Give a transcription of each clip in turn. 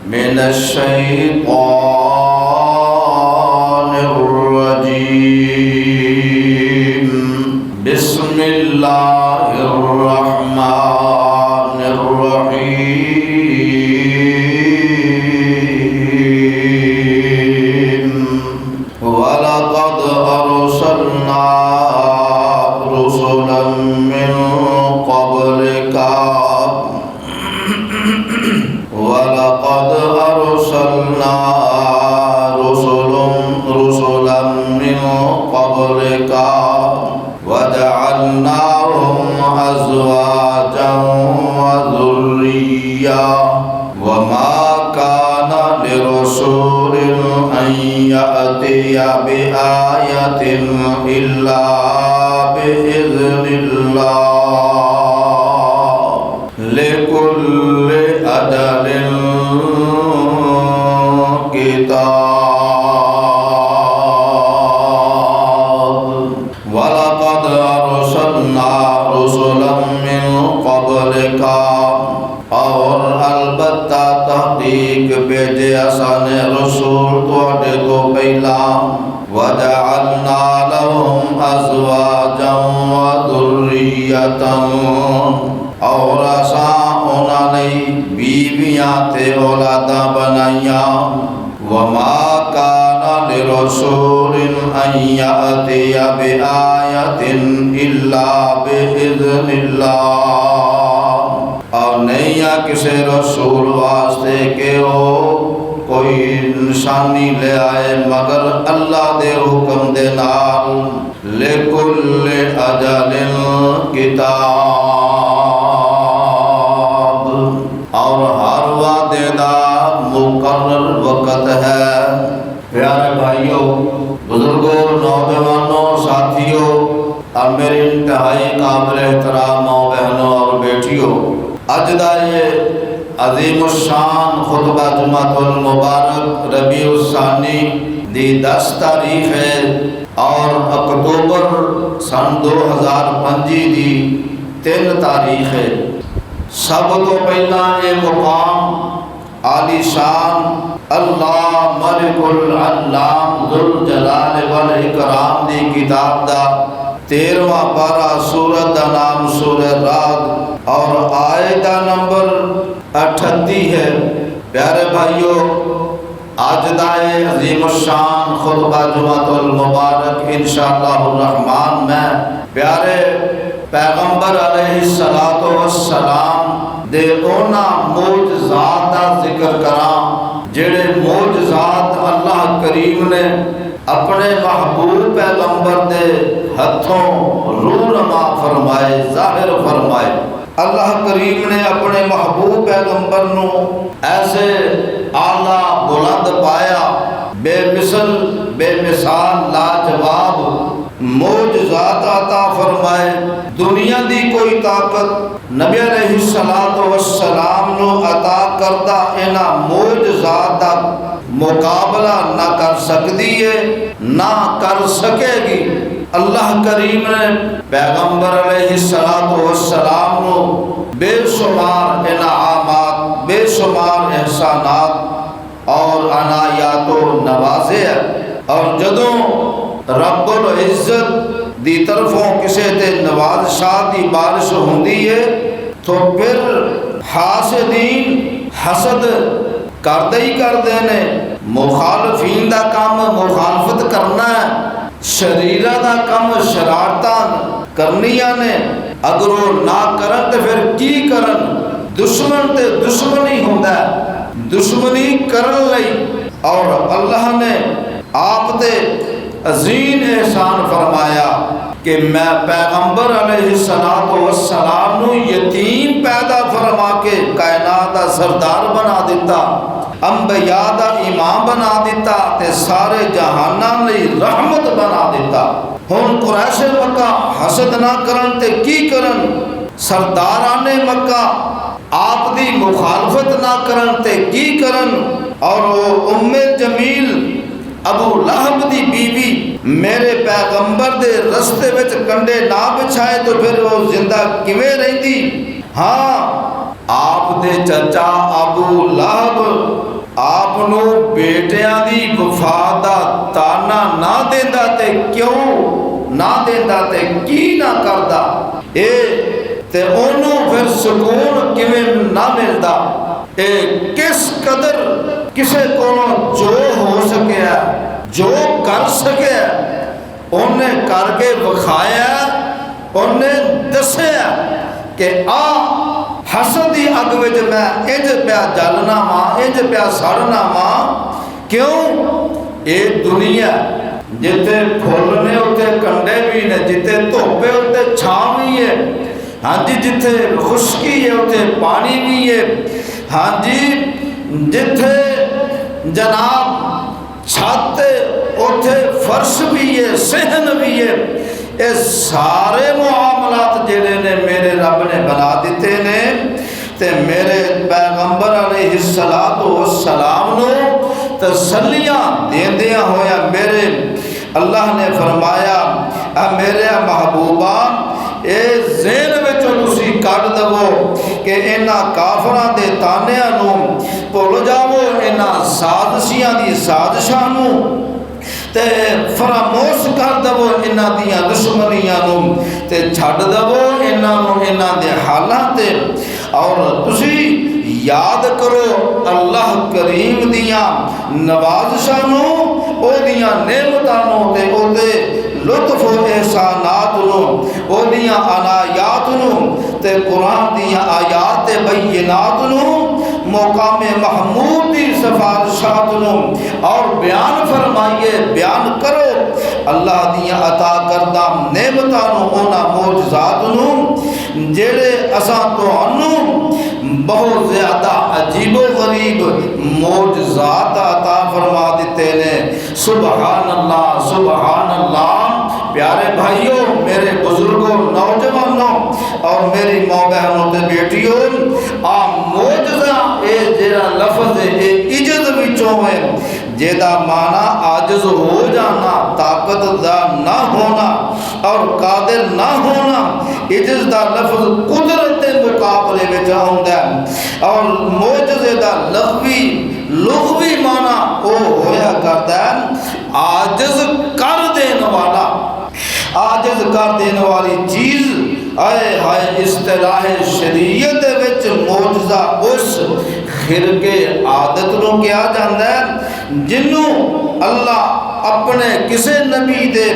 من الشيطان الرجيم. بسم الله الرحمن الرحيم. ولقد أرسلنا رسلا من قبلك ولقد أرسلنا رسلا من قبلك وجعلناهم أزواجا وذريا وما كان لرسول أن يأتي بآية إلا بإذن الله لكل أجل كتاب. ولقد أرسلنا رسلا من قبلك اور البتہ تحقیق بھیجے اساں نے رسول تواڈے تو پہلا. وجعلنا لهم أزواجا وذرية اور اساں انہاں نے بیویاں تے اولاداں بنائیاں. وما كان لرسول أن يأتي بآية إلا بإذن الله. اور نہیں ہے کسی رسول واسطے کہ وہ کوئی نشانی لے آئے مگر اللہ دے حکم دے نال. لکل اجل کتاب اور ہر وعدے دا مقرر وقت ہے. پیارے بھائیوں، بزرگوں، نوجوانوں، ساتھیوں اور میرے انتہائی قابل احترام ماں بہنوں اور بیٹیوں، اج دا یہ عظیم الشان خطبہ جمعۃ المبارک ربیع الثانی دی 10 تاریخ ہے اور اکتوبر سن 2025 دی 3 تاریخ ہے. سب تو پہلا یہ مقام عالی شان اللہ ملک العلام ذوالجلال والاکرام دی کتاب دا 13واں پارہ سورت دا نام سورہ رعد اور آیت دا نمبر 38 ہے. پیارے بھائیوں، آج دا عظیم الشان خطبہ جمعۃ المبارک انشاءاللہ الرحمن میں پیارے پیغمبر علیہ السلام دے اونا معجزات دا ذکر کراں جڑے معجزات اللہ کریم نے اپنے محبوب پیغمبر دے ہتھوں رونما فرمائے، ظاہر فرمائے. اللہ کریم نے اپنے محبوب پیغمبر نو ایسے اعلیٰ بلند پایا، بے مثل بے مثال لاجواب معجزات عطا فرمائے. دنیا دی کوئی طاقت نبی علیہ السلام نو عطا کردہ انہاں معجزات دا مقابلہ نہ کر سکتی ہے نہ کر سکے گی. اللہ کریم نے پیغمبر علیہ السلام نو بے شمار انعامات، بے شمار احسانات اور عنایات و نوازے. اور جدوں رب العزت دی طرفوں کسے تے نوازشات دی بارش ہوندی ہے تو پھر حاسدین حسد کردے ہی کردے نے. مخالفین دا کام مخالفت کرنا ہے، شریرہ دا کام شرارتاں کرنیاں نے. اگر وہ نہ کرن تے پھر کی کرن؟ دشمن تے دشمنی ہوندا ہے، دشمنی کرن لئی. اور اللہ نے آپ تے عظیم احسان فرمایا کہ میں پیغمبر علیہ السلام نو یتیم پیدا فرما کے کائنات دا سردار بنا دیتا، انبیاء دا امام بنا دیتا تے سارے جہاناں لئی رحمت بنا دیتا. ہن قریش مکہ حسد نہ کرن تے کی کرن؟ سرداران مکہ آپ دی مخالفت نہ کرن تے کی کرن؟ اور وہ ام جمیل ابو لہب دی بیوی میرے پیغمبر دے رستے وچ کنڈے نہ بچھائے تو پھر وہ زندہ کیویں رہندی؟ ہاں، آپ دے چچا ابو لہب بیٹیاں دی وفا دا تانا نہ دیندا تے کیوں نہ دیندا تے کی نہ کردا اے تے انہوں پھر سکون کیویں نہ ملدا اے کس قدر کسے کو جو ہو سکیا جو کر سکیا انہیں کر کے وکھایا انہیں دسیا کہ آ حسد دی اگ وچ میں انج پیا جلنا وا انج پیا سڑنا وا کیوں اے دنیا جتے پھل نے اتنے کنڈے بھی نے جتے دھوپ ہے اتنے چھاں بھی ہے ہاں جی جتے خشکی ہے اتنے پانی بھی ہے ہاں جی جتے جناب چھت اتنے فرش بھی ہے صحن بھی ہے یہ سارے معاملات جڑے نے میرے رب نے بنا دیتے نے تے میرے پیغمبر علیہ السلام نو تسلیاں دیندیاں ہویا میرے اللہ نے فرمایا اے میرے محبوبہ اے ذہن وچوں تسی کڈ دو کہ انہاں کافراں دے تانیاں نو بھول جاؤ انہاں سازشیاں دی سازشاں نو تے فراموش کر دو انہاں دیاں دشمنیاں نو تے چھڈ دو انہاں دے حالاں تے اور تسی یاد کرو اللہ کریم دیاں نوازشاں نو او دیاں نعمتاں نو تے او دے لطف و احسانات نو او دیاں عنایات نو تے قرآن دیاں آیات بینات نو مقام محمود دی سفارشات نو اور بیان فرمائیے بیان کرو اللہ دیاں عطا کردہ نعمتاں نو اونا معجزات نو جڑے اساں تانوں بہت زیادہ عجیب و غریب معجزات عطا فرما دیتے نے سبحان اللہ پیارے بھائیوں میرے بزرگوں نوجوانوں اور میری ماں بہنوں تے بیٹیوں معجزہ اے جڑا لفظ اے عجز وچوں ہے جیدا معنی عاجز ہو جانا طاقت دا نہ ہونا اور قادر نہ ہونا عجز دا لفظ قدرت دے مقابلے وچ آوندا ہے اور معجزے دا لغوی معنی او ہویا کردا ہے عاجز کر دین والا عاجز کر دین والی چیز آئے ہائے اصطلاح شریعت وچ معجزہ اس خرقے عادت نو کیا جاندا ہے جنوں اللہ اپنے کسے نبی دے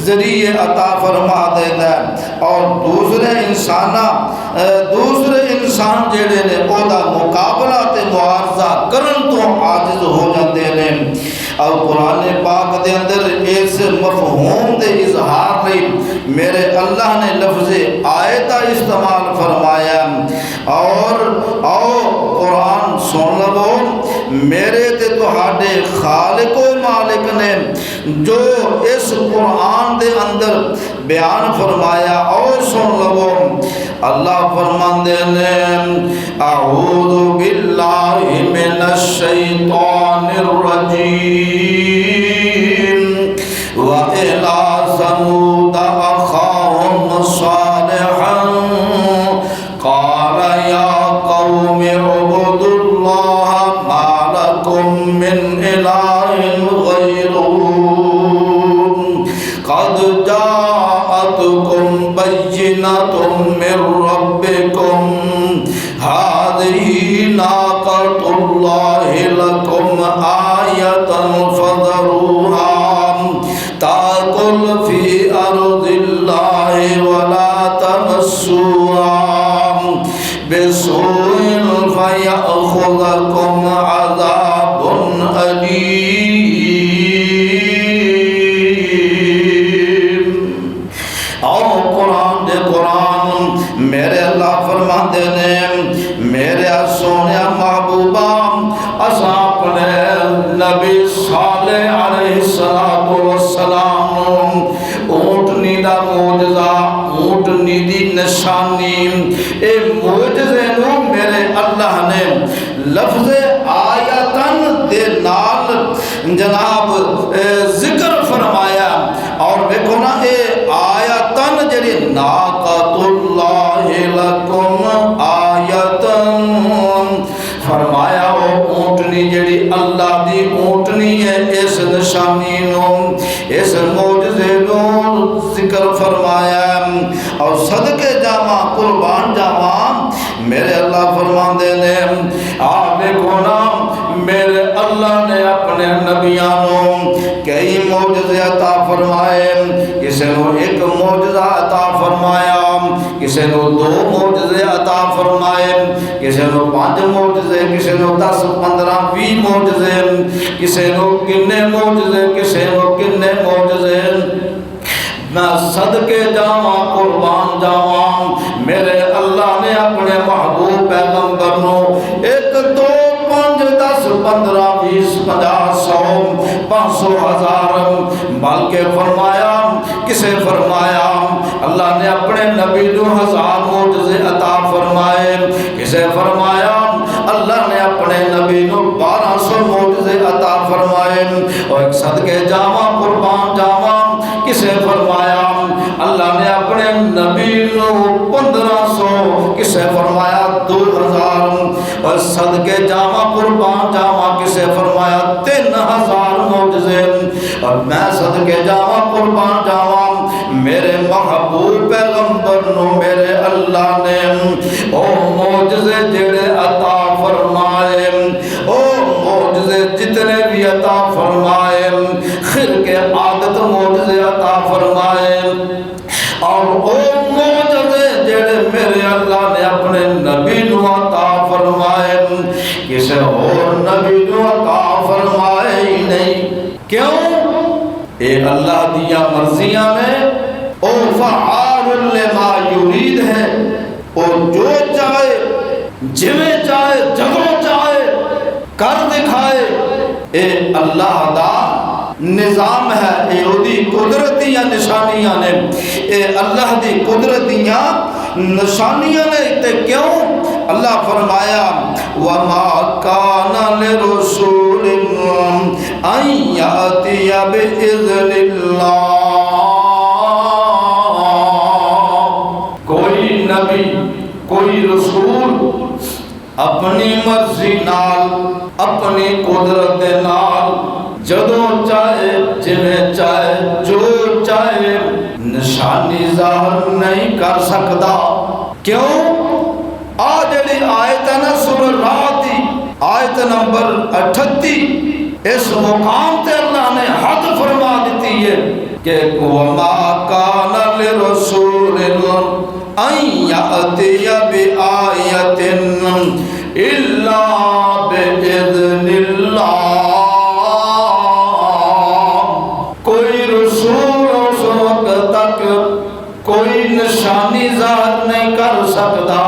ذریعے عطا فرما دیتا ہے اور دوسرے انسان جڑے نے او دا مقابلہ تے معارضہ کرن تو عاجز ہو جاندے نے اور قرآن پاک دے اندر اس مفہوم دے اظہار لئی میرے اللہ نے لفظ آیتہ استعمال فرمایا اور قرآن سن لو میرے تے تہاڈے خالق و مالک نے جو اس قرآن دے اندر بیان فرمایا اور سن لو اللہ فرماندے نے اعوذ باللہ من الشیطان الرجیم وَإِلَى ثَمُودَ أَخَاهُمْ صَالِحًا قَالَ يَا قَوْمِ اعْبُدُوا اللَّهَ مَا لَكُمْ مِنْ إِلَٰهٍ غَيْرُهُ قَدْ جَاءَتْكُمْ بَيِّنَةٌ مِّن رَّبِّكُمْ هَٰذِهِ نَاقَةُ اللَّهِ لَكُمْ آيَةً فَذَرُوهَا تَأْكُلْ فِي أَرْضِ اللَّهِ وَلَا تَمَسُّوهَا بِسُوءٍ فَيَأْخُذَكُمْ عَذَابٌ أَلِيمٌ اور قرآن میرے اللہ فرماندے نے میرے سونے محبوبہ اساں اپنے نبی صالح علیہ السلام اونٹنی دا معجزہ اونٹنی دی نشانی اے معجزے نو میرے اللہ نے لفظ آیتن دے نال جناب ذکر فرمایا اور دیکھو نا اے آیتن جڑی ناقۃ اللہ لکم آیتن فرمایا وہ اونٹنی جڑی جڑی اللہ دی اونٹنی ہے اس نشانی نو اس معجزے نو ذکر فرمایا اور صدقے جاواں قربان جاواں میرے اللہ فرماندے نے آپ دیکھو نا میرے اللہ نے اپنے نبیاں نو کئی معجزے عطا فرمائے کسی نو ایک معجزہ عطا فرمایا کسی نو 2 معجزے عطا فرمائے کسی نو 5 معجزے کسی نو 10 15 20 معجزے کسی نو کنے معجزے کسی نو کنے معجزے میں صدقے جاواں قربان جاواں میرے اللہ نے اپنے محبوب پیغمبر نو 1 2 5 10 15 20 50 100 500 1000 بلکہ فرمایا کسے فرمایا اللہ نے اپنے نبی نو 1000 معجزے عطا فرمائے کسے فرمایا اللہ نے اپنے نبی نو 1200 معجزے عطا فرمائے اور ایک صدقے جاواں قربان جاواں کسے فرمایا اللہ نے اپنے نبی نو 1500 کسے فرمایا 2000 اور صدقے جاواں قربان جاواں کسے فرمایا 3000 معجزے اور میں صدقے جاواں قربان جاواں میرے محبوب پیغمبر نو میرے اللہ نے او معجزے جڑے عطا فرمائے او معجزے جتنے بھی عطا فرمائے خرق عادت معجزے عطا فرمائے اور او معجزے جڑے میرے اللہ نے اپنے نبی نو عطا فرمائے کسی اور نبی نو عطا فرمائے ہی نہیں کیوں اے اللہ دیا مرضیاں میں او فعال لما یرید ہے او جو چاہے جویں چاہے جگہ چاہے کر دکھائے اے اللہ دا نظام ہے اے دی قدرت دیا نشانیاں نے اے اللہ دی قدرت دیا نشانیاں نے تے کیوں اللہ فرمایا وَمَا كَانَ لِرُسُولٍ أَن يَأْتِيَ بِإِذْنِ اللَّهِ کوئی نبی کوئی رسول اپنی مرضی نال اپنی قدرت نال جدوں چاہے جویں چاہے جو چاہے نشانی ظاہر نہیں کر سکتا کیوں جڑی آیت ہے نا سورہ رات دی آیت نمبر 38 اس مقام تے اللہ نے حد فرما دیتی ہے کہ وَمَا كَانَ لِرَسُولٍ أَن يَأْتِيَ بِآيَةٍ إِلَّا بِإِذْنِ اللَّهِ کوئی رسول اس وقت تک کوئی نشانی ظاہر نہیں کر سکتا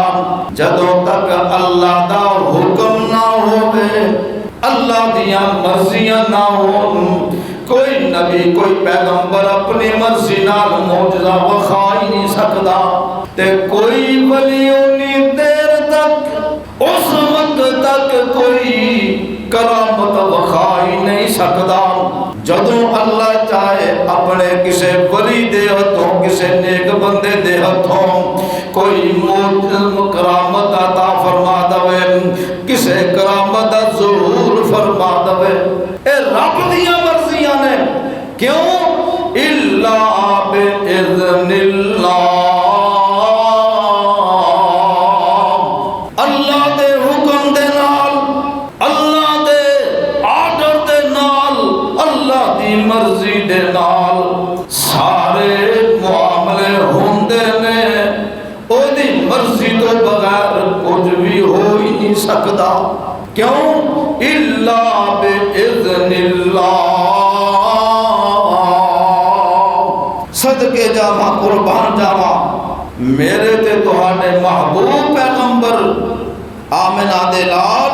جدوں تک اللہ دا حکم نہ ہوئے اللہ دیا مرضیاں نہ ہوں کوئی نبی کوئی پیغمبر اپنی مرضی نال معجزہ وکھا ہی نہیں سکتا تے کوئی ولی انی دیر تک اس وقت تک کوئی کرامت وکھا ہی نہیں سکتا جدوں اللہ چاہے اپنے کسے ولی دے ہتھوں کسے نیک بندے دے ہتھوں کوئی کرامت عطا فرما دوے کسے کرامت ظہور فرما دوے اے رب دیا مرضیاں نے کیوں الا باذن اللہ اللہ دے حکم دے نال اللہ دے آرڈر دے نال اللہ دی مرضی دے نال سارے معاملے ہوندے نے او دی مرضی تو بغیر کچھ بھی ہو ہی نہیں سکتا کیوں الا باذن اللہ صدقے جاواں قربان جاواں میرے تے تہاڈے محبوب پیغمبر آمنہ دے لال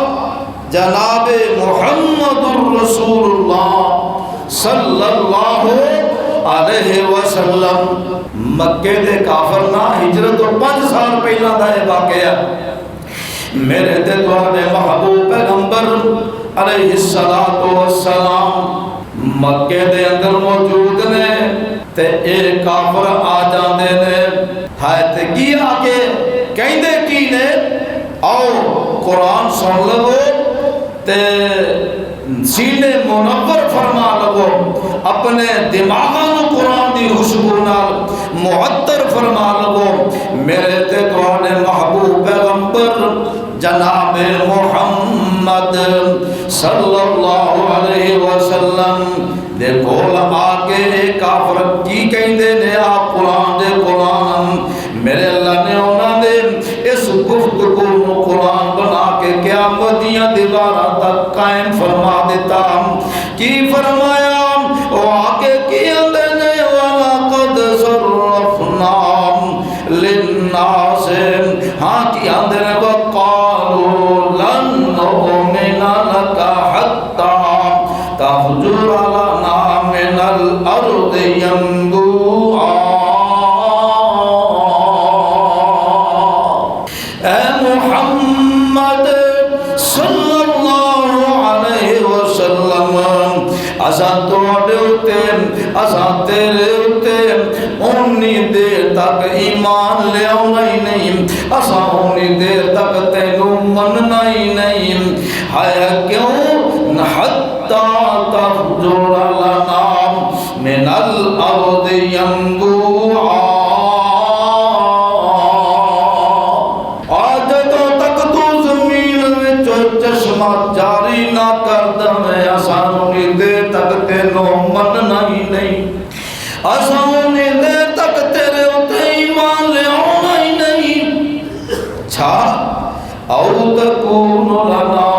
جناب محمد الرسول اللہ صلی اللہ علیہ وسلم مکے دے کافر نہ ہجرت تو 5 سال پہلا دا یہ واقعہ میرے تے تہاڈے محبوب پیغمبر علیہ السلام مکے دے اندر موجود نے تے اے کافر آ جاندے نے ہائے تے کی آگے کہندے کی نے آؤ قرآن سن لو تے سینے منور فرما لو، اپنے دماغوں قرآن دی خوشبو نال معطر فرما لو۔ میرے تے تواڈے محبوب پیغمبر جناب محمد صلی اللہ علیہ وسلم دے کول آ کے کافر کی کہندے نے آپ قرآن دے قرآن، میرے اللہ نے انہاں دے اس گفتگو نو قرآن بنا کے قیامت دیاں دیواراں تک قائم فرما دیتا۔ کی فرمایا؟ او آگے کی اندے نے وَلَقَدْ صَرَّفْنَا لِلنَّاسِ، ہاں کی اندے نے وَقَالُوا لَن نُؤْمِنَ لَكَ حَتَّى تَفْجُرَ لَنَا مِنَ الْأَرْضِ يَنبُوعًا۔ اے محمد صلی اللہ علیہ وسلم، اساں تواڈے اُتے اساں تیرے اُتے اونی دیر تک ایمان لے آنا ہی نہیں، اساں اونی دیر تک تینوں مننا ہی نہیں، ہے کیوں؟ حتی تفجر لنا من الارض ينبوعا، چشمہ جاری نہ کر دمیں اسانونی دیر تک تینوں مننا ہی نہیں، اسانونی دیر تک تیرے اتے ایمان لے آنا ہی نہیں۔ چھا او تکون لنا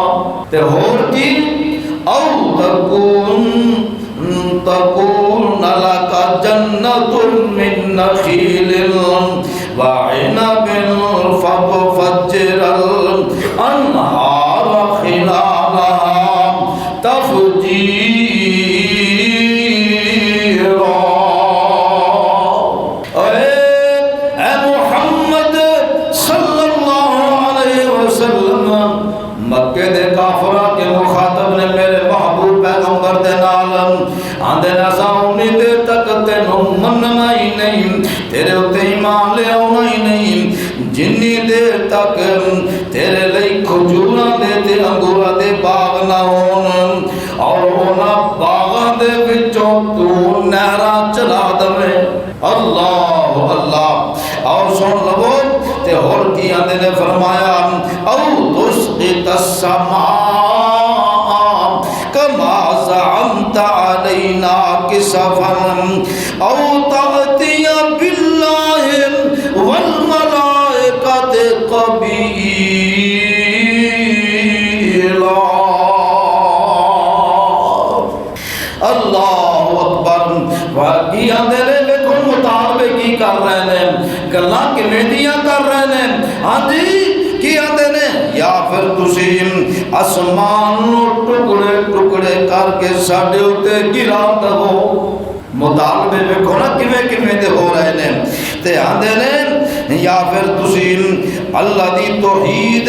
تے ہور کی او تکون لکا جنت من نخیل وعنب فَتُفَجِّرَ الْأَنْهَارَ خِلَالَهَا تَفْجِيرًا۔ اے محمد صلی اللہ علیہ وسلم، مکے دے کافرہ کے مخاطب نے میرے محبوب پیغمبر دے نال آندے نساں انہی دیر تک تینوں مننا ہی نہیں، تیرے اتے ایمان لے آنا ہی نہیں، جنی دیر تک تیرے لئی کھجوراں دے تے انگوراں دے باغ نہ ہون، اور اونا باغاں دے وچوں تو نہراں چلا دے۔ اللہ اللہ۔ اور سن لو تے ہور کی آندے نے فرمایا او تسقط السماء کما زعمت علینا کسفا او تأتی باللہ والملائکۃ قبیلا۔ اللہ اکبر۔ واقعی آندے نے دیکھو مطالبے کی کر رہے ہیں، گلاں کمیٹیاں کر رہے ہیں، آندھی کی آندے نے یا پھر تسی آسمان نو ٹکڑے ٹکڑے کر کے ساڈے اُتے گرا دو۔ مطالبے ویکھو نا کیویں کیویں دے ہو رہے ہیں، تے آندے نے یا پھر تسی اللہ دی توحید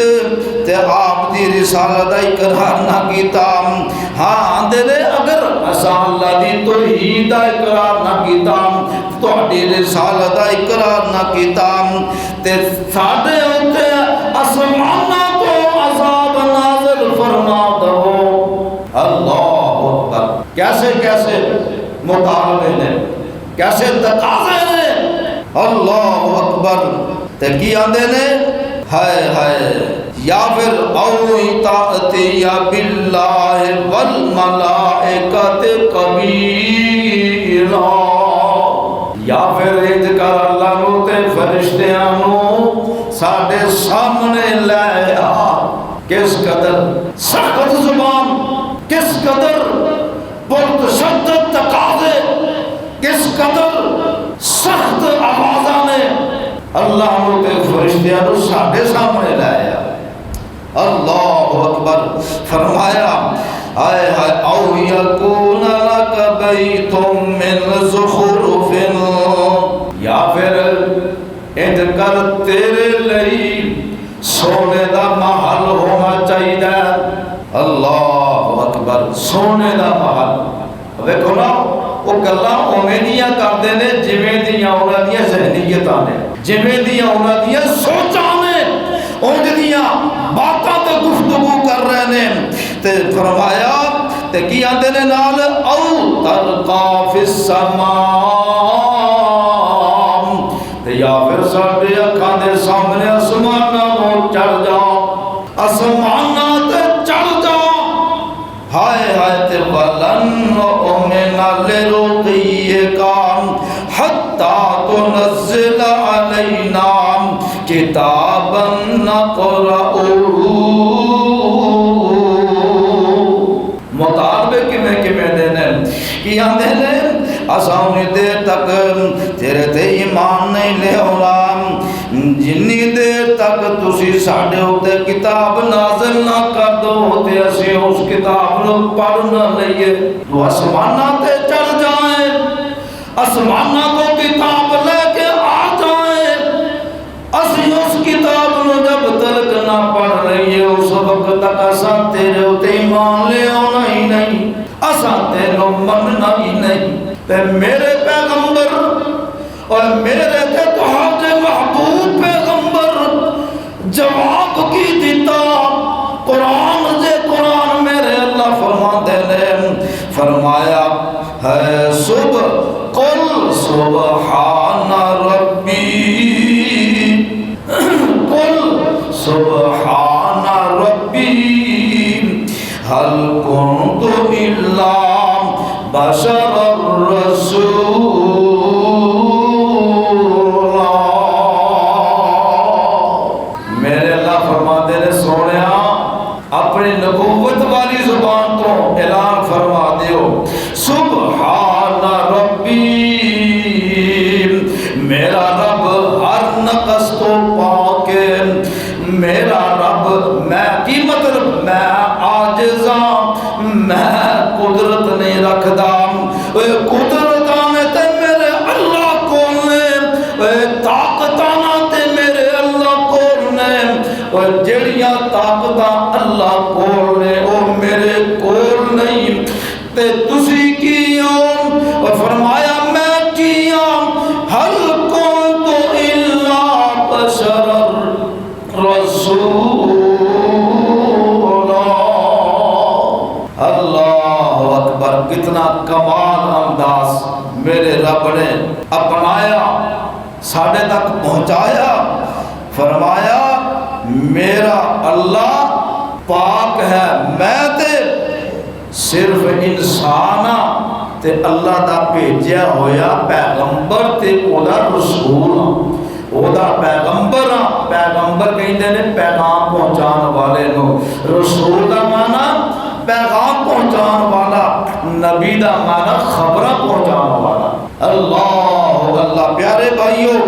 تے آپ دی رسالت دا اقرار نہ کیتا۔ ہاں آندے نے اگر اساں اللہ دی توحید دا اقرار نہ کیتا، تہاڈی رسالت دا اقرار نہ کیتا، تے ساڈے اُتے آسماناں تو عذاب نازل فرما دو۔ اللہ اکبر۔ کیسے کیسے مطالبے نے، کیسے تقاضے نے، اللہ اکبر۔ تے کی آندے نے ہائے ہائے یا پھر او اطاعتی باللہ والملائکۃ قبیلا، یا پھر انج کر اللہ نو تے فرشتیاں نو ساڈے سامنے لے آ۔ کس قدر سخت زبان، کس قدر پرتشدد تقاضے، کس قدر سخت آوازاں نے اللہ نو تے فرشتیاں نو ساڈے سامنے لایا۔ اللہ اکبر۔ فرمایا آئے ہائے او یکون لک بیت من زخرف، یا پھر انج کر تیرے لئی سونے دا محل ہونا چاہیے۔ اللہ اکبر۔ سونے دا محل ویکھو نا وہ گلاں اوویں دیاں کردے نے جویں دیاں انہاں دیاں ذہنیتاں نے، جویں دیاں انہاں دیاں سوچاں نے، اونج دیاں باتاں تے گفتگو کر رہے نے۔ تے فرمایا تے کی آندے نے نال او ترقا فی السماء تے یا پھر ساڈے اکھاں دے سامنے آسماناں نوں چڑھ جا آسماناں تے چڑھ جا ہائے ہائے تے ولن اؤمن لرقیک حتی تنزل علینا کتابا نقرأہ مطالبے کمیں دینے کی آندے نے اساں دیر تک تیرے تے ایمان نہیں لے اولا جنی دیر تک تسی ساڈے اوتے کتاب نازل نہ کر دو تے اسی اس کتاب نو پڑھ نہ لئیے تو آسماناں تے چڑھ جائیں آسماناں کو کتاب لے کے آ جائیں اسی اس کتاب نو جب تک نہ پڑھ لئیے اس وقت تک اساں تیرے اوتے ایمان لے آنا ہی نہیں اساں تینو مننا ہی نہیں تے میرے پیغمبر اور میرے تے تہاڈے محبوب پیغمبر جواب کی دیتا قرآن دے قرآن میرے اللہ فرماتے نے فرمایا ہے قل سبحان ربی قل سبحان ربی هل كنت إلا بشرا رسولا میرے اللہ فرماتے نے سونیا اپنی نبوت والی زبان تو اعلان فرما دیو سبحان ربی میرا رب ہر نقص تو پاک ہے میرا رب میں کی مطلب میں عاجزاں میں قدرت نہیں رکھدا قدرت آنے تے میرے اللہ کون نے طاقت آنا تے میرے اللہ کون نے جڑیاں طاقتاں اللہ کون نے وہ میرے کون نہیں تے تسی کیوں فرمایا میں کیوں ہل کنت الا بشر رسول اللہ اکبر کتنا کمال انداز میرے رب نے اپنایا ساڑھے تک پہنچایا فرمایا میرا اللہ پاک ہے میں تے صرف انسانا تے اللہ دا بھیجیا ہویا پیغمبر تے اودا رسول اودا پیغمبر پیغمبر کہندے نے پیغام پہنچان والے نو رسول دا معنی پیغام پہنچان والا نبی دا معنی خبرہ پہنچان والا اللہ پیارے بھائیو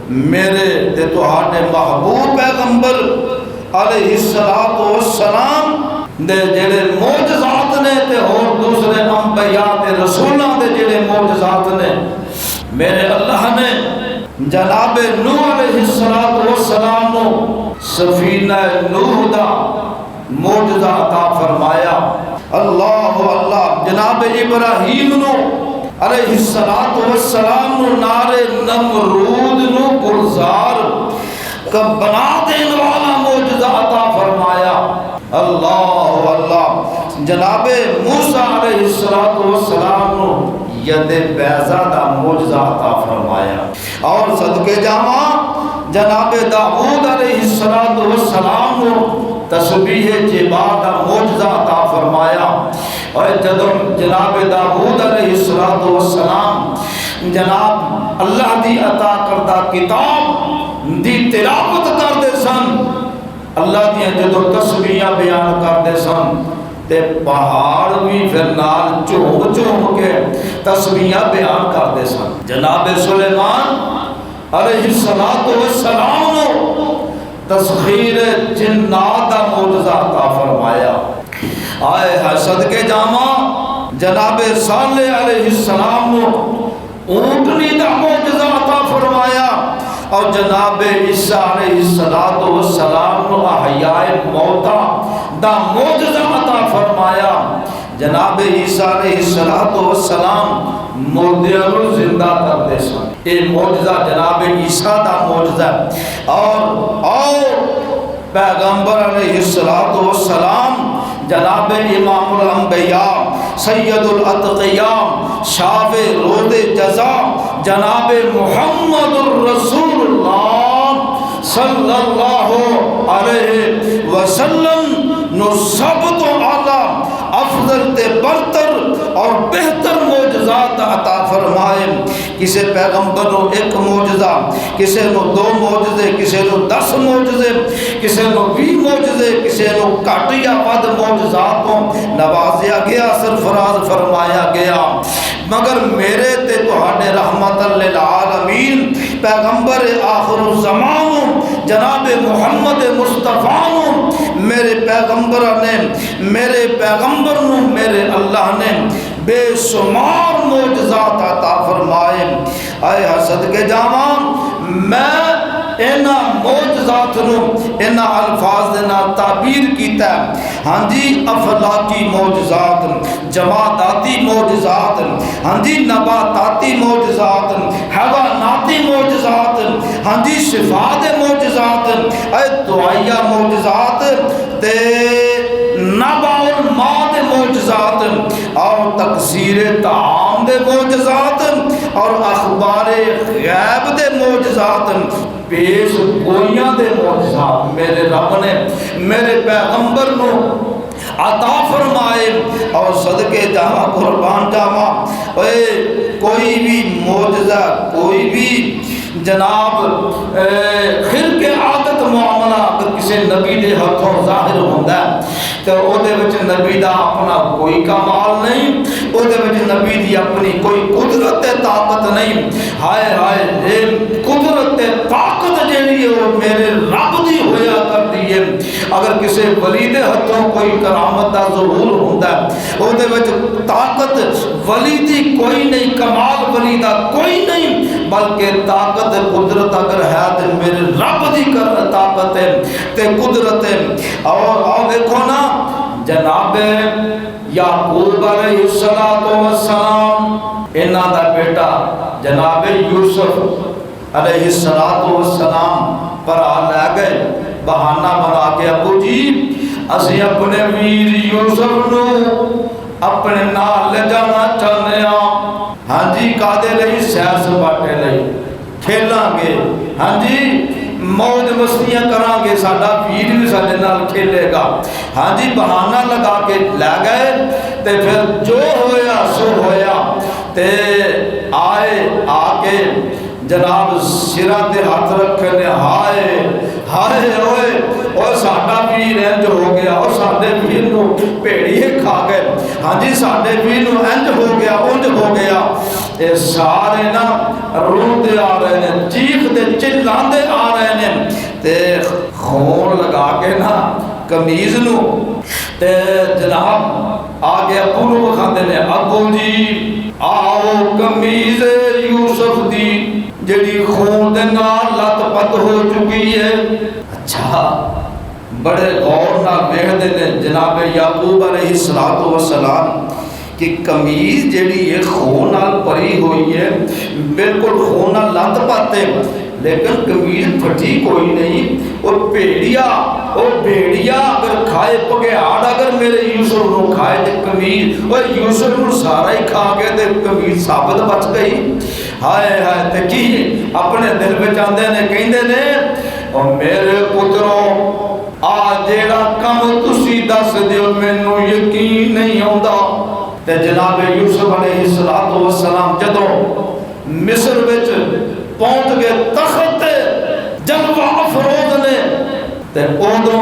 میرے تے تہاڈے محبوب پیغمبر علیہ السلام دے جڑے معجزات نے تے اور دوسرے انبیاء تے رسولاں دے جڑے معجزات نے میرے اللہ نے جناب نوح علیہ السلام نو سفینہ نوح دا معجزہ عطا فرمایا اللہ جناب ابراہیم نو علیہ السلام نو نار نمرود نو گلزار کا بنا دین والا معجزہ عطا فرمایا اللہ جناب موسیٰ علیہ السلام نو ید بیضا دا معجزہ عطا فرمایا اور صدقے جامع جناب داؤد علیہ السلام نو تسبیح جبال دا معجزہ عطا فرمایا اور جناب داؤد علیہ السلام جناب اللہ دی عطا کردہ کتاب دی تلاوت کر دے سن اللہ دی جدو تسبیحاں بیان کر دے سن تے پہاڑ بھی پھر نال چوم چوم کے تسبیحاں بیان کر دے سن جناب سلیمان علیہ السلام نو تسخیر جنات دا معجزہ عطا فرمایا آئے حسد کے جامع جناب صالح علیہ السلام نو اونٹنی دا معجزہ عطا فرمایا اور جناب عیسیٰ علیہ السلام نو احیاء موتا دا معجزہ عطا فرمایا جناب عیسیٰ علیہ السلام مردیاں نو زندہ کر دے سن یہ معجزہ جناب عیسیٰ دا معجزہ اور پیغمبر علیہ السلام جناب امام الانبیاء سید الاتقیاء شاف روز جزا جناب محمد الرسول اللہ صلی اللہ علیہ وسلم نو سب تو اعلیٰ افضل تے برتر اور بہتر معجزات عطا فرمائے. کسی پیغمبر نو ایک معجزہ، کسی نو 2 معجزے، کسی نو 10 معجزے، کسی نو 20 معجزے، کسی نو گھٹ یا ود معجزاتوں نوازیا گیا، سرفراز فرمایا گیا. مگر میرے تے تہاڈے رحمت للعالمین پیغمبر آخر الزمان جناب محمد مصطفیٰ میرے پیغمبر نے میرے اللہ نے بے شمار معجزات عطا فرمائے. اے حسد کے جاواں میں اینا معجزات نو اینا الفاظ دینا تعبیر کیتا ہے. ہاں جی افلاکی معجزات، جماداتی معجزات، ہاں جی نباتاتی معجزات، حیواناتی معجزات، ہاں جی شفا دے معجزات، اے دعائیہ معجزات تے نبع الماء دے معجزات اور تکثیر طعام دے معجزات اور اخبار غیب دے معجزات، پیش گوئیاں دے معجزات میرے رب نے میرے پیغمبر نو عطا فرمائے. اور صدقے جاواں قربان جاواں کوئی بھی معجزہ، کوئی بھی جناب خرق عادت معاملہ اگر کسی نبی دے ہاتھوں ظاہر ہوتا ہے تو او دے وچ نبی دا اپنا کوئی کمال نہیں، او دے وچ نبی دی اپنی کوئی قدرت طاقت نہیں. ہائے ہائے قدرت طاقت جیڑی ہے وہ میرے رب دی ہویا کرتی ہے. اگر کسی ولی دے ہاتھوں کوئی کرامت دا ظہور ہوندا ہے او دے وچ طاقت ولی دی کوئی نہیں، کمال ولی دا کوئی نہیں، بلکہ طاقت قدرت اگر ہے تو میرے رب دی طاقت ہے تے قدرت ہے. اور دیکھو نا جناب یعقوب علیہ السلام انہاں دا بیٹا جناب یوسف علیہ السلام پر لے گئے بہانہ بنا کے ابو جی اسی اپنے ویر یوسف نو اپنے نال لے جانا چاہنے ہاں. ہاں جی کادے لئی سیر سپاٹے لئی کھیلاں گے، ہاں جی موج مستیاں کران گے، ساڈا ویر بھی ساڈے نال کھیلے گا. ہاں جی بہانہ لگا کے لے گئے تے پھر جو ہویا سو ہویا تے آئے آ کے جناب سرہ تے ہاتھ رکھنے ہائے ہائے ہوئے اور ساڈا ویر انج ہو گیا اور ساڈے ویر نو بھیڑیے کھا گئے. ہاں جی ساڈے ویر نو انج ہو گیا انج ہو گیا. اے سارے نا روندے آ رہے ہیں، چیخ دے چلاندے آ رہے ہیں تے خون لگا کے نا کمیز نو تے جناب آگے ابو نو بخاندے نے ابو جی آؤ کمیز یوسف دی جڑی خون دے نال لت پت ہو چکی ہے. اچھا بڑے غور نال ویکھدے نے جناب یعقوب علیہ السلام کہ کمیز جڑی ہے خون نال بھری ہوئی ہے، بالکل خون نال لت پت ہے، لیکن کمیز پھٹی کوئی نہیں. اور بھیڑیا اگر کھائے پگیاڑ اگر میرے یوسف نو کھائے تے کمیز اور یوسف نو سارا ہی کھا گئے تے کمیز ثابت بچ گئی. ہائے ہائے تے کی اپنے دل وچ آندے نے کہندے نے او میرے پترو آ جیڑا کم تسی دس دیو مینوں یقین نہیں آوندا. تے جناب یوسف علیہ السلام جدوں مصر وچ پہنچ گئے تخت تے جلوہ افروز نے تے اودوں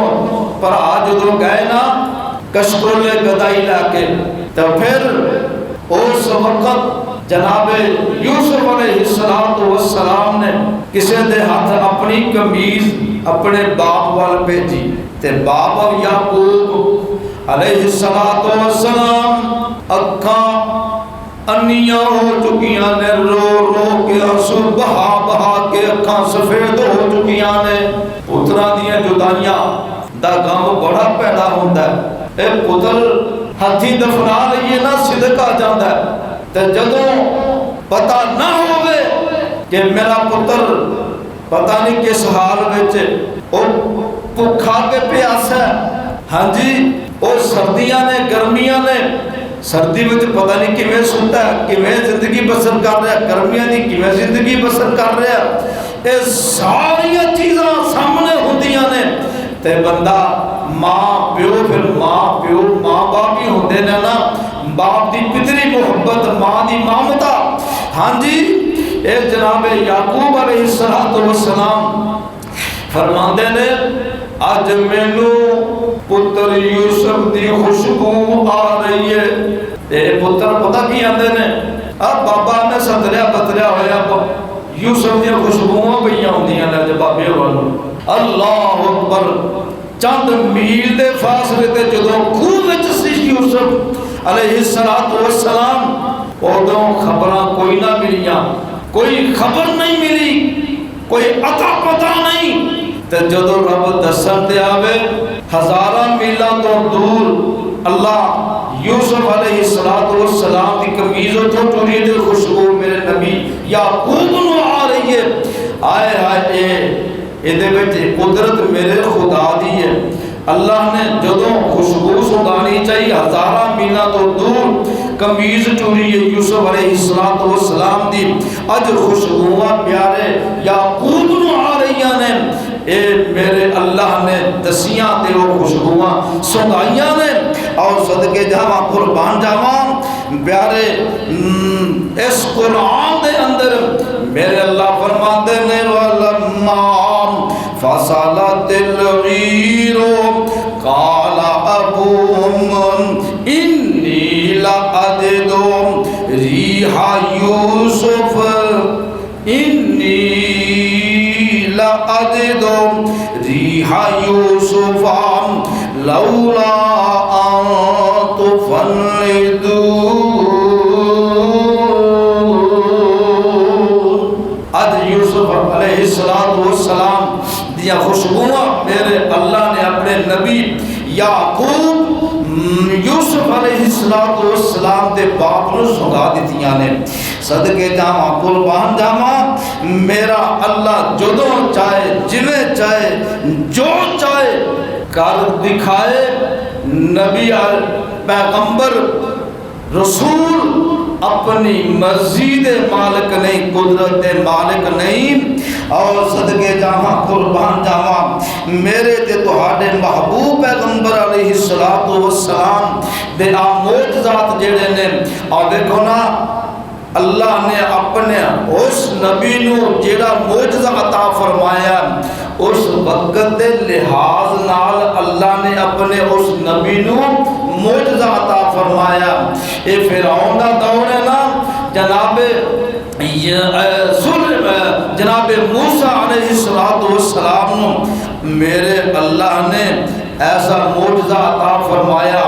بھرا جدوں گئے نا کشکولے گدائی لا کے تے پھر اس وقت جناب یوسف علیہ السلام نے کسی دے ہاتھ اپنی کمیز اپنے باپ وال بھیجی تے باپ اور یعقوب علیہ السلام اکھاں انیاں ہو چکیاں نے، رو رو کے آنسو بہا بہا کے اکھاں سفید ہو چکیاں نے. پتراں دیاں جدائیاں دا غم بڑا پیدا ہوندا ہے. اے پتر ہتھی دفنا لئیے نا صدقہ جاندا ہے تے جدوں پتہ نہ ہوئے کہ میرا پتر پتہ نہیں کس حال وچ او بھکھا کے پیاسا ہے، ہاں جی وہ سردیاں نے گرمیاں نے، سردی میں پتہ نہیں کیویں سنتا ہے، کیویں زندگی بسر کر رہا ہے، گرمیاں دی کیویں زندگی بسر کر رہا ہے، یہ ساریا چیزاں سامنے ہوندیاں نے تے بندہ ماں پیو، پھر ماں پیو ماں باپ ہی ہوندے نے نا، باپ دی پتری محبت، ماں دی مامتا. ہاں جی اے جناب یعقوب علیہ السلام فرماندے نے اج مینوں پتر یوسف دی خوشبو آ رہی ہے. اے پتر پتہ کی آندے نے، اب بابا نے ستریا بتریا ہویا یوسف دی خوشبوواں پئیاں ہوندیاں نے بابے والوں. اللہ اکبر. چند میل دے فاصلے تے جدوں خوہ وچ سی یوسف علیہ السلام، ادوں خبراں کوئی نہ ملیاں، کوئی خبر نہیں ملی، کوئی عطا پتہ نہیں. تے جدوں رب دسن تے آوے ہزاراں میلاں تو دور اللہ یوسف علیہ السلام دی قمیض تو ٹوری دی خوشبو میرے نبی یعقوب نو آ رہی ہے. آئے ہائے یہ قدرت میرے خدا دی ہے. اللہ نے جدوں خوشبو سنگانی چاہیے ہزاراں میلاں تو دور قمیض ٹوری ہے یوسف علیہ السلام دی، اج خوشبوواں پیارے یعقوب نو آ رہیاں نے. اے میرے اللہ نے دسیاں تے وہ خوشبوواں سنگائیاں نے. اور صدقے جاواں قربان جاواں پیارے اس قرآن دے اندر میرے اللہ فرماتے نے وَلَمَّا فَصَلَتِ الْعِيرُ قَالَ أَبُوهُمْ إِنِّي لَأَجِدُ رِيحَ يُوسُفَ إِنِّي لَأَجِدُ رِيحَ يُوسُفَ لَوْلَا أَن تُفَنِّدُونِ. آج یوسف علیہ السلام دیا خوشبوواں میرے اللہ نے اپنے نبی یعقوب یوسف علیہ السلام دے باپ نو سنگا دیتیاں نے. صدقے جاواں قربان جاواں میرا اللہ جدوں چاہے جویں چاہے جو چاہے کر دکھائے. نبی پیغمبر رسول اپنی مرضی دے مالک نہیں، قدرت دے مالک نہیں. اور صدقے جاواں قربان جاواں میرے تے تہاڈے محبوب پیغمبر علیہ السلام دے معجزات جڑے نے. اور دیکھو نا اللہ نے اپنے اس نبی نو جڑا معجزہ عطا فرمایا اس وقت دے لحاظ نال اللہ نے اپنے اس نبی نو معجزہ عطا فرمایا. اے فرعون دا دور ہے نا، جناب موسیٰ علیہ السلام نو میرے اللہ نے ایسا معجزہ عطا فرمایا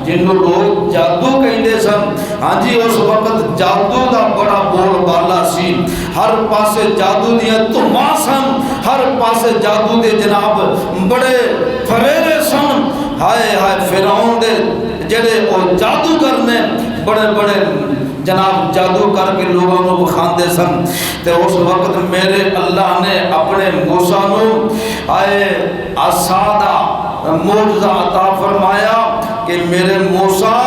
جنہوں لوگ جادو کہندے سن. ہاں جی اس وقت جادو دا بڑا بول بالا سی، ہر پاسے جادو دیا دھماں سن، ہر پاسے جادو دے جناب بڑے فریرے سن. ہائے ہائے فرعون دے جڑے وہ جادو کرنے بڑے بڑے جناب جادو کر کے لوگوں کو بخاندے سن. تے اس وقت میرے اللہ نے اپنے موسیٰ نو آئے آسادہ معجزہ عطا فرمایا کہ میرے موسیٰ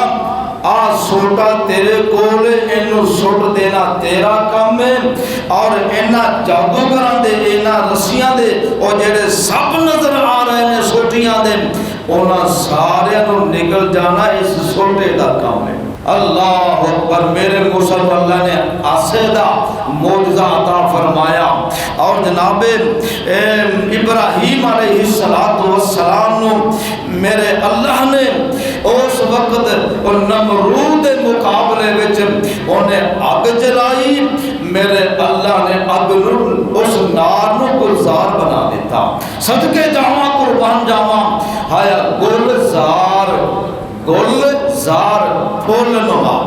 آ سوٹا تیرے کول اینو سوٹ دینا تیرا کام ہے، اور اینا جادوگراں دے اینا رسیاں دے اور جڑے سب نظر آ رہے ہیں سوٹیاں دے انہاں سارے نو نکل جانا اس سوٹے دا کام ہے. اللہ اکبر. میرے موسیٰ اللہ نے آسیدہ معجزہ عطا فرمایا. اور جناب ابراہیم علیہ السلام نو میرے اللہ نے اس وقت نمرود مقابلے وچ انہیں اگ جلائی. میرے اللہ نے اگ نو اس نار نو گلزار بنا دیتا. صدقے جاواں قربان جاواں ہایا گلزار پھول نما.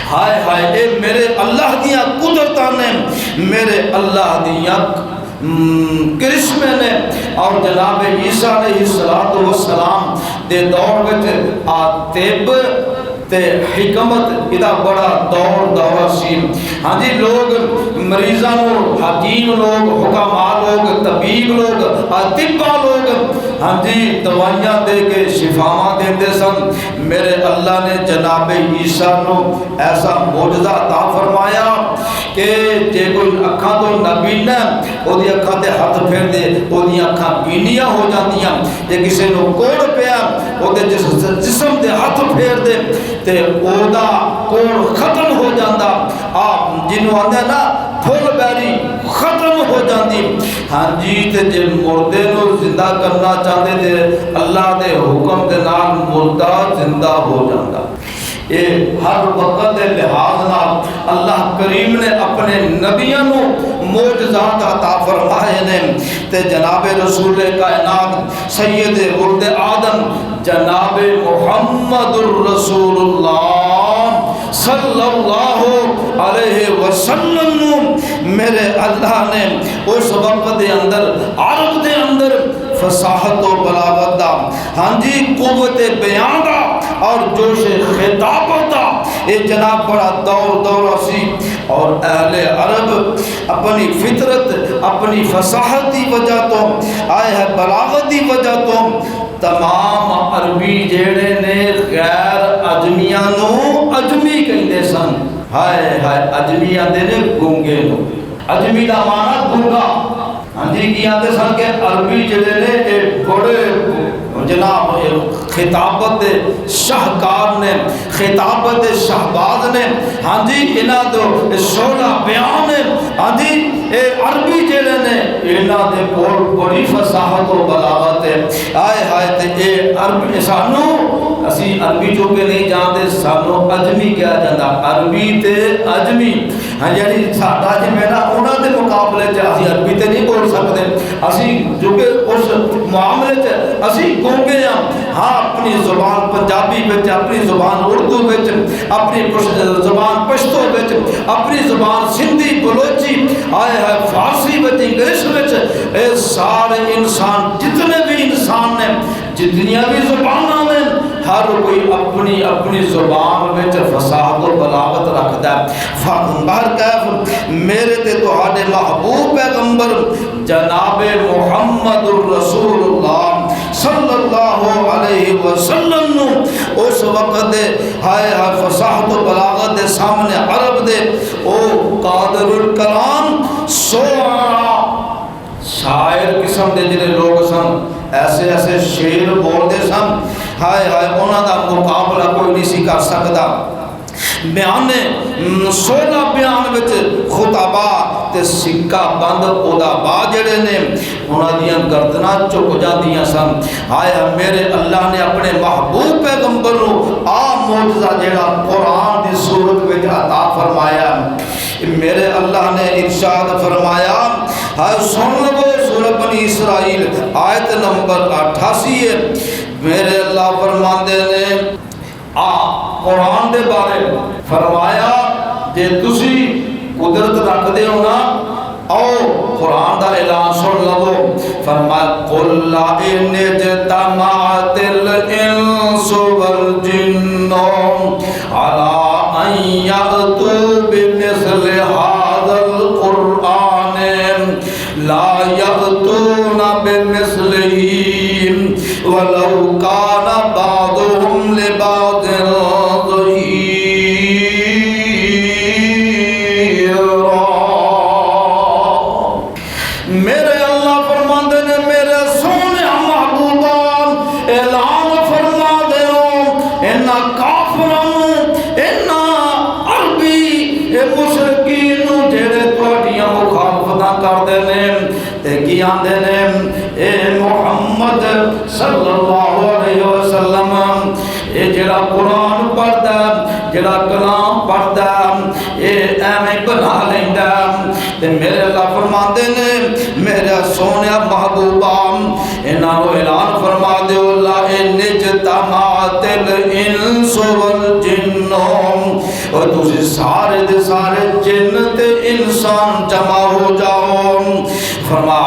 ہائے ہائے اے میرے اللہ دیا قدرتاں نے، میرے اللہ دیا کرشمے نے. اور جناب عیسیٰ علیہ السلام دے دور وچ آتب تے حکمت ادا بڑا دورہ سی. ہاں جی لوگ مریضاں نو حکیم لوگ حکما لوگ طبیب لوگ اطباء لوگ ہاں جی دوائیاں دے کے شفاواں دیندے سن. میرے اللہ نے جناب عیسیٰ نو ایسا معجزہ عطا فرمایا کہ جے کوئی اکھاں تو نبی نہ او دی اکھاں تے ہاتھ پھیر دے او دی اکھاں بینیاں ہو جاندیاں. جے کسے نو کوڑ پیا او دے جسم دے ہاتھ پھیر دے تے او دا کوڑ ختم ہو جاندا. آپ جنوں آندے نا پھل بیری ختم ہو جاندی. ہاں جی تے جے مردے نو زندہ کرنا چاہندے تے اللہ دے حکم دے نال مردہ زندہ ہو جاندا. یہ ہر وقت دے لحاظ نال اللہ کریم نے اپنے نبیوں نو معجزات عطا فرمائے نے. تے جناب رسول کائنات سید ولد آدم جناب محمد الرسول اللہ صلی اللہ علیہ وسلم میرے اللہ نے اس وقت دے اندر عرب دے اندر فصاحت و بلاغت دا ہاں جی قوت بیان دا اور جوش خطابت دا یہ جناب بڑا دور سی. اور اہل عرب اپنی فطرت اپنی فصاحت دی وجہ تو آئے ہے بلاغت دی وجہ تو تمام عربی جیڑے نے غیر عجمیاں نو عجمی کہندے سن. ہائے ہائے عجمی آندے نے گونگے نو. عجمی دا معنی گونگا. ہاں جی کی آندے سن کہ عربی جیڑے نے بڑے جناب خطابت دے شاہکار نے خطابت دے شہباز نے. ہاں جی انہاں دے شعلہ بیان نے. ہاں جی اے عربی جڑے نے انہاں دے کول بڑی فصاحت و بلاغت ہے. آئے ہائے تے اے عربی سانو اسی عربی جو کہ نہیں جانتے سانو عجمی کیا جاتا. عربی تے عجمی ہاں یعنی ساڈا جویں نا انہاں دے مقابلے چ اسی عربی تے نہیں بول سکتے. اسی جو کہ اس معاملے چ اسی گونگے ہاں. ہاں اپنی زبان پنجابی وچ اپنی زبان اردو وچ اپنی زبان پشتو وچ اپنی زبان سندھی بلوچی آئے ہے فارسی وچ انگلش وچ اے سارے انسان جتنے بھی انسان نے جتنیاں بھی زباناں نے ہر کوئی اپنی اپنی زبان وچ فصاحت و بلاغت رکھدا ہے. فاطمہ کیف میرے تے تہاڈے محبوب پیغمبر جناب محمد الرسول اللہ صلی اللہ علیہ وسلم اس وقت دے ہائے فصاحت و بلاغت دے سامنے عرب دے او قادر الکلام شاعر قسم دے جڑے لوگ سن ایسے ایسے شعر بولتے سن. ہائے ہائے انہاں دا مقابلہ کوئی نہیں سی کر سکدا. بیان سولہ بیان وچ خطبہ تے سکہ بند ادبا جڑے نے انہاں دیاں گردناں چک جاندیاں سن. ہائے میرے اللہ نے اپنے محبوب پیغمبر نو آ معجزہ جڑا قرآن دی صورت وچ عطا فرمایا. میرے اللہ نے ارشاد فرمایا ہائے سن لو سورۃ بنی اسرائیل آیت نمبر 88 ہے. میرے اللہ فرماندے نے قرآن دے بارے فرمایا جے تسی قدرت رکھ دے ہو نا او قرآن دا اعلان سن لو. فرمایا قل لا ان اجتمعت الانس والجن على ان يأتوا بمثل هذا القرآن لا يأتون بمثله ولو كان بعضهم لبعض آندے نے اے محمد صلی اللہ علیہ وسلم اے جڑا قرآن پڑھدا جڑا کلام پڑھدا اے ایویں بنا لیندا. تے میرے اللہ فرماندے نے میرا سونیا محبوبا انہاں نو اعلان فرما دیو لا ان اجتمعت الانس والجن اور تسی سارے دے سارے جن تے انسان جمع ہو جاؤ. فرمایا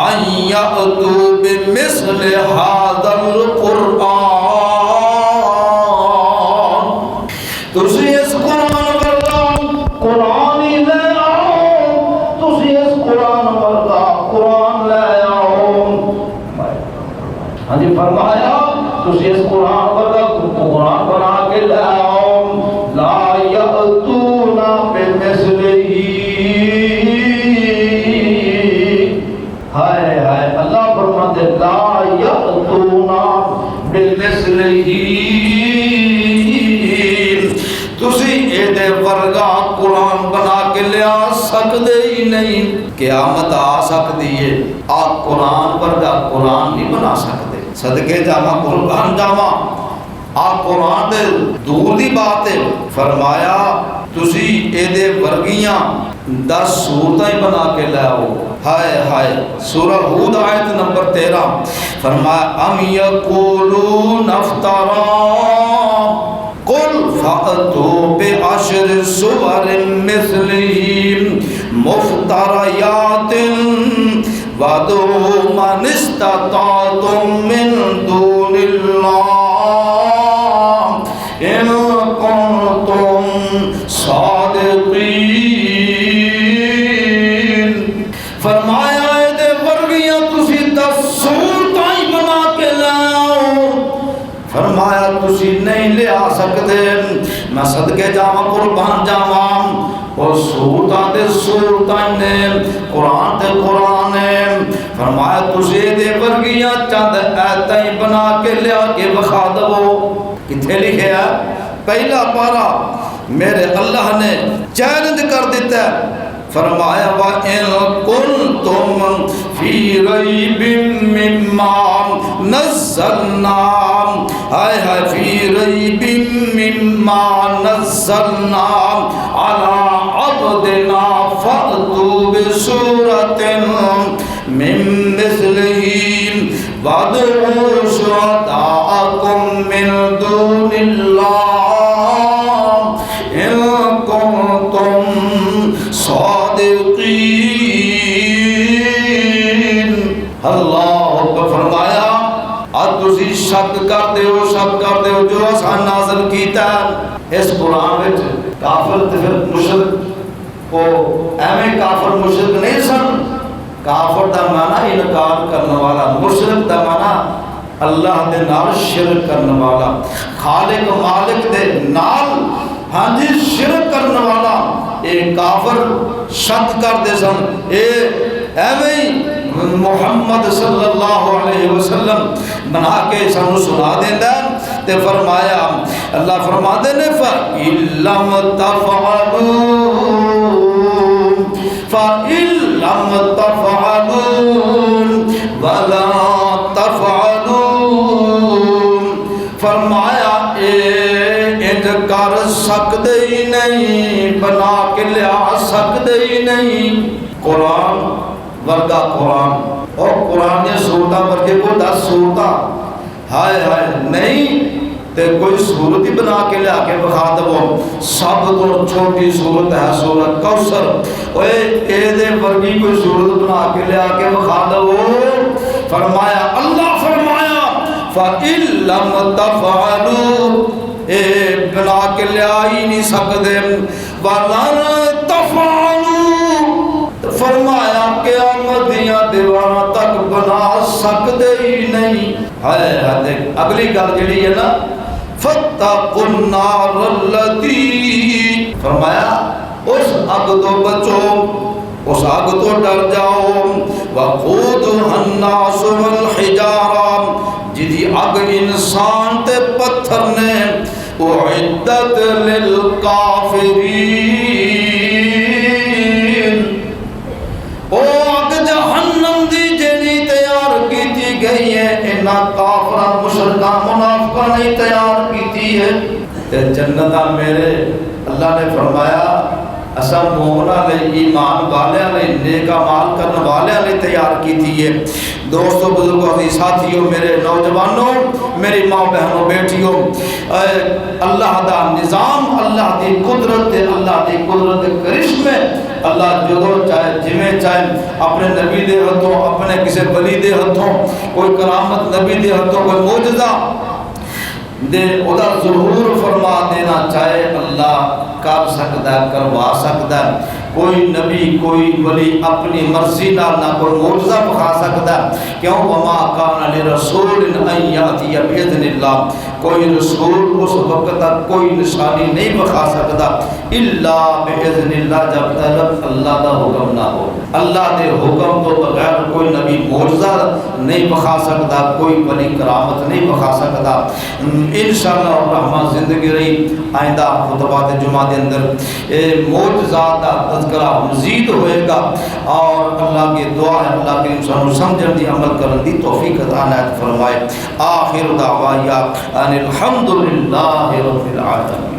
یأتوا بمثل هذا القرآن تسی اس قرآن ورگا قرآن ہی لے آؤ، تسی اس قرآن ورگا قرآن لے آؤ۔ ہاں جی فرمایا تسی اس قرآن ورگا قرآن بنا کے لے آؤ، لا یأتون بمثلہ، ہائے ہائے اللہ فرماتے لا یأتون بمثلہ، تسی ایدے ورگا قرآن بنا کے لیا سکتے ہی نہیں، قیامت آ سکتی ہے، آپ قرآن ورگا قرآن نہیں بنا سکتے۔ صدقے جاما قرآن جاما آپ قرآن دے دور دی بات ہے، فرمایا تسی ایدے ورگیاں 10 سورتیں بنا کے لے آؤ۔ ہائے ہائے سورہ ہود آیت نمبر 13 فرمایا ام یقولون افترا قل فأتوا بعشر سور مثلہ مفتریات وادعوا من استطعتم من دون اللہ ان کنتم صادقین۔ فرمایا اے دے ورگیاں تسی 10 سورتیں بنا کے لاؤ، فرمایا تسی نہیں لے آ سکتے، میں صدقے جاواں قربان جاواں، اور سورتاں دے سورتاں نے قرآن دے قرآن نے، فرمایا تسی دے ورگیاں چند آیتیں بنا کے لیا کے بخا دو۔ کتھے لکھے ہے؟ پہلا پارا میرے اللہ نے چیلنج کر دیتا ہے، فرمایا وَإِن كُنتُمْ فِي رَيْبٍ مِّمَّا نَزَّلْنَا، ہائے ہائے فِي رَيْبٍ مِّمَّا نَزَّلْنَا عَلَىٰ عَبْدِنَا فَأْتُوا بِسُورَةٍ مِّن مِّثْلِهِ وَادْعُوا شُهَدَاءَكُم مِّن دُونِ اللَّهِ إِن كُنتُمْ صادقین۔ اللہ اکبر۔ فرمایا اب تسی شک کر دے ہو جو اساں نازل کیتا اس قرآن وچ کافر تے پھر مشرک او ایویں کافر مشرک نہیں سن، کافر دا معنی انکار کرنے والا، مشرک دا معنی اللہ دے نال شرک کرنے والا، خالق مالک دے نال ہاں جی شرک کرنے والا، اے کافر شک کر دے سن، اے ایویں محمد صلی اللہ علیہ وسلم بنا کے سانو سنا دیندا تے فرمایا اللہ فرماتے نے فَإِن لَّمْ تَفْعَلُوا وَلَا تَفْعَلُوا، فرمایا انج کر سکتے ہی نہیں، بنا کے لیا سکتے ہی نہیں قرآن ورگا قرآن، اور قرآن نے سورتاں ورگے کو 10 سورتاں ہائے ہائے نہیں تے کوئی صورت ہی بنا کے لیا کے بخا دو، سب تو چھوٹی صورت ہے سورت کوثر، اوے اے دے ورگی کوئی صورت بنا کے لیا کے بخا دو۔ فرمایا اللہ فرمایا فَإِن لَّمْ تَفْعَلُوا، اے بنا کے لیا ہی نہیں سکتے، وَلَن تَفْعَلُوا، فرمایا قیامت دیاں دیواراں تک بنا سکتے ہی نہیں۔ ہائے ہائے اگلی گل جڑی ہے نا فَاتَّقُوا النَّارَ الَّتِي، فرمایا اس اگ تو بچو، اس اگ تو ڈر جاؤ، وَقُودُهَا النَّاسُ وَالْحِجَارَةُ، جدی اگ انسان تے پتھر نے، اُعِدَّتْ لِلْكَافِرِينَ، او اگ جہنم دی جڑی تیار کیتی گئی ہے انہاں کافراں مشرکاں منافقاں نے تیار کیتی ہے، تے جنت میرے اللہ نے فرمایا اسا مومناں لے ایمان والیاں لے نیک اعمال کرنے والیاں لے تیار کیتی ہے۔ دوستو بزرگوں عزیز ساتھیوں میرے نوجوانوں میری ماں بہنوں بیٹیوں، اللہ دا نظام اللہ دی قدرت اللہ دی قدرت کرشمے، اللہ جو چاہے جمیں چاہے اپنے نبی دے ہتھوں اپنے کسی ولی دے ہتھوں کوئی کرامت نبی دے ہتھوں کوئی معجزہ دے ادا ظہور فرما دینا چاہے اللہ کر سکتا ہے، کروا سکتا ہے۔ کوئی نبی کوئی ولی اپنی مرضی نہ کوئی معجزہ بکھا سکتا ہے، کیوں؟ وما کان لرسول ان یاتی باذن اللہ، کوئی رسول اس وقت تک کوئی نشانی نہیں بکھا سکتا الا باذن اللہ، جب تک اللہ کا حکم نہ ہو۔ اللہ کے حکم تو بغیر کوئی نبی معجزہ نہیں بکھا سکتا، کوئی ولی کرامت نہیں بکھا سکتا۔ انشاءاللہ الرحمن زندگی رہی آئندہ خطبات جمعہ کے اندر معجزات کا تذکرہ مزید ہوئے گا، اور اللہ کی دعا ہے اللہ کے انسان سمجھن دی عمل کرن دی توفیق عطا عنایت فرمائے۔ آخر دعوایا ان الحمدللہ رب العالمین۔